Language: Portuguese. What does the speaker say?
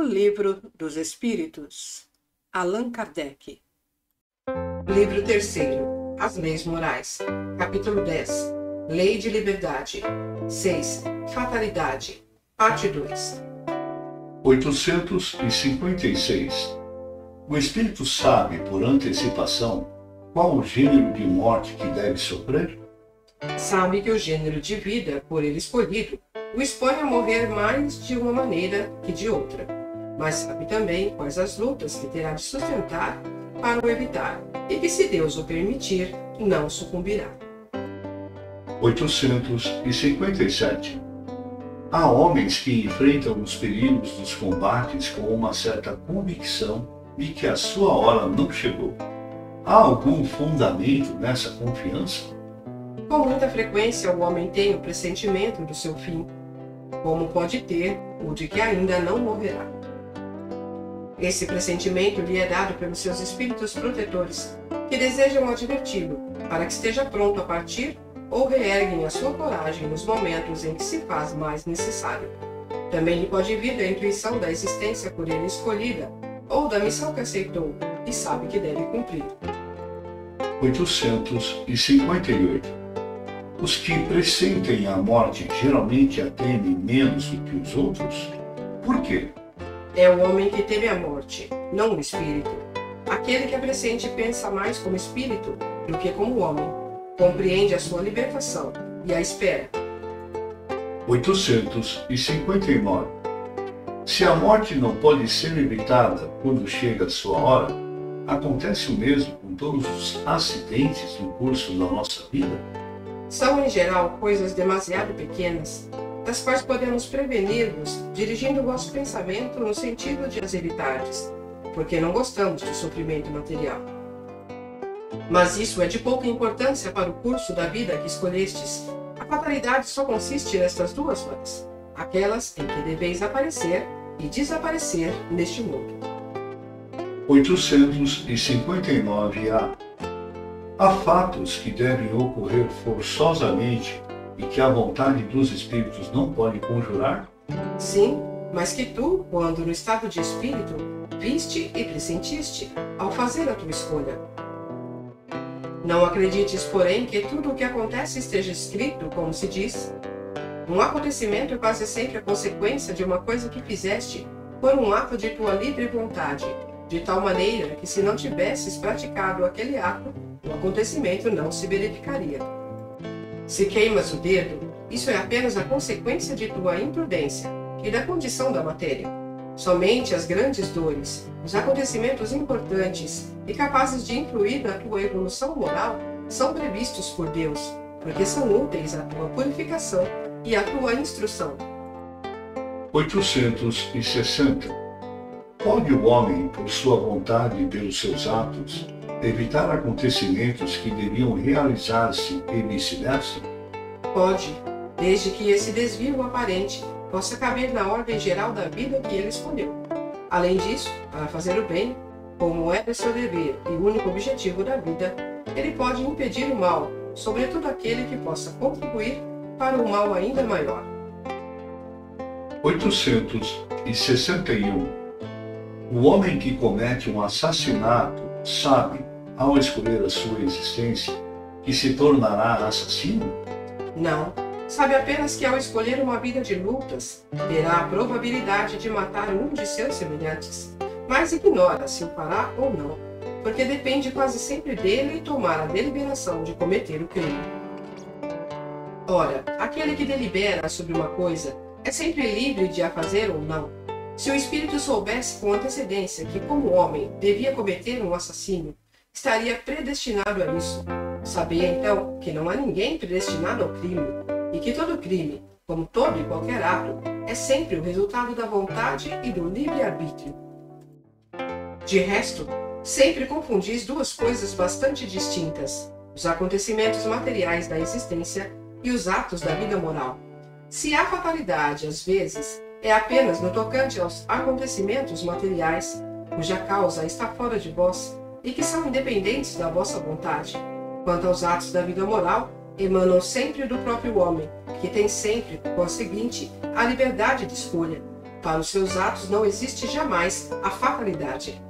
O Livro dos Espíritos, Allan Kardec. Livro 3º, As Leis Morais. Capítulo 10, Lei de Liberdade. 6, Fatalidade. Parte 2. 856. O espírito sabe, por antecipação, qual o gênero de morte que deve sofrer? Sabe que o gênero de vida, por ele escolhido, o expõe a morrer mais de uma maneira que de outra, mas sabe também quais as lutas que terá de sustentar para o evitar, e que, se Deus o permitir, não sucumbirá. 857. Há homens que enfrentam os perigos dos combates com uma certa convicção de que a sua hora não chegou. Há algum fundamento nessa confiança? Com muita frequência o homem tem o pressentimento do seu fim, como pode ter o de que ainda não morrerá. Esse pressentimento lhe é dado pelos seus espíritos protetores, que desejam adverti-lo, para que esteja pronto a partir ou reerguem a sua coragem nos momentos em que se faz mais necessário. Também lhe pode vir da intuição da existência por ele escolhida, ou da missão que aceitou e sabe que deve cumprir. 858. Os que pressentem a morte geralmente a temem menos do que os outros? Por quê? É o homem que teme a morte, não o espírito. Aquele que a pressente pensa mais como espírito do que como homem. Compreende a sua libertação e a espera. 859. Se a morte não pode ser evitada quando chega a sua hora, acontece o mesmo com todos os acidentes no curso da nossa vida? São, em geral, coisas demasiado pequenas, das quais podemos prevenir-nos dirigindo o vosso pensamento no sentido de as evitardes, porque não gostamos do sofrimento material. Mas isso é de pouca importância para o curso da vida que escolhestes. A fatalidade só consiste nestas duas horas, aquelas em que deveis aparecer e desaparecer neste mundo. 859-A. Há fatos que devem ocorrer forçosamente e que a vontade dos espíritos não pode conjurar? Sim, mas que tu, quando no estado de espírito, viste e pressentiste ao fazer a tua escolha. Não acredites, porém, que tudo o que acontece esteja escrito, como se diz. Um acontecimento é quase sempre a consequência de uma coisa que fizeste por um ato de tua livre vontade, de tal maneira que, se não tivesses praticado aquele ato, o acontecimento não se verificaria. Se queimas o dedo, isso é apenas a consequência de tua imprudência e da condição da matéria. Somente as grandes dores, os acontecimentos importantes e capazes de influir na tua evolução moral são previstos por Deus, porque são úteis à tua purificação e à tua instrução. 860. Pode o homem, por sua vontade e pelos seus atos, evitar acontecimentos que deviam realizar-se e vice-versa? Pode, desde que esse desvio aparente possa caber na ordem geral da vida que ele escolheu. Além disso, para fazer o bem, como é seu dever e único objetivo da vida, ele pode impedir o mal, sobretudo aquele que possa contribuir para um mal ainda maior. 861. O homem que comete um assassinato sabe, ao escolher a sua existência, que se tornará assassino? Não. Sabe apenas que, ao escolher uma vida de lutas, terá a probabilidade de matar um de seus semelhantes, mas ignora se o fará ou não, porque depende quase sempre dele tomar a deliberação de cometer o crime. Ora, aquele que delibera sobre uma coisa é sempre livre de a fazer ou não. Se o espírito soubesse com antecedência que, como homem, devia cometer um assassínio, estaria predestinado a isso. Sabia, então, que não há ninguém predestinado ao crime, e que todo crime, como todo e qualquer ato, é sempre o resultado da vontade e do livre-arbítrio. De resto, sempre confundis duas coisas bastante distintas: os acontecimentos materiais da existência e os atos da vida moral. Se há fatalidade, às vezes, é apenas no tocante aos acontecimentos materiais, cuja causa está fora de vós e que são independentes da vossa vontade. Quanto aos atos da vida moral, emanam sempre do próprio homem, que tem sempre, por conseguinte, a liberdade de escolha. Para os seus atos não existe jamais a fatalidade.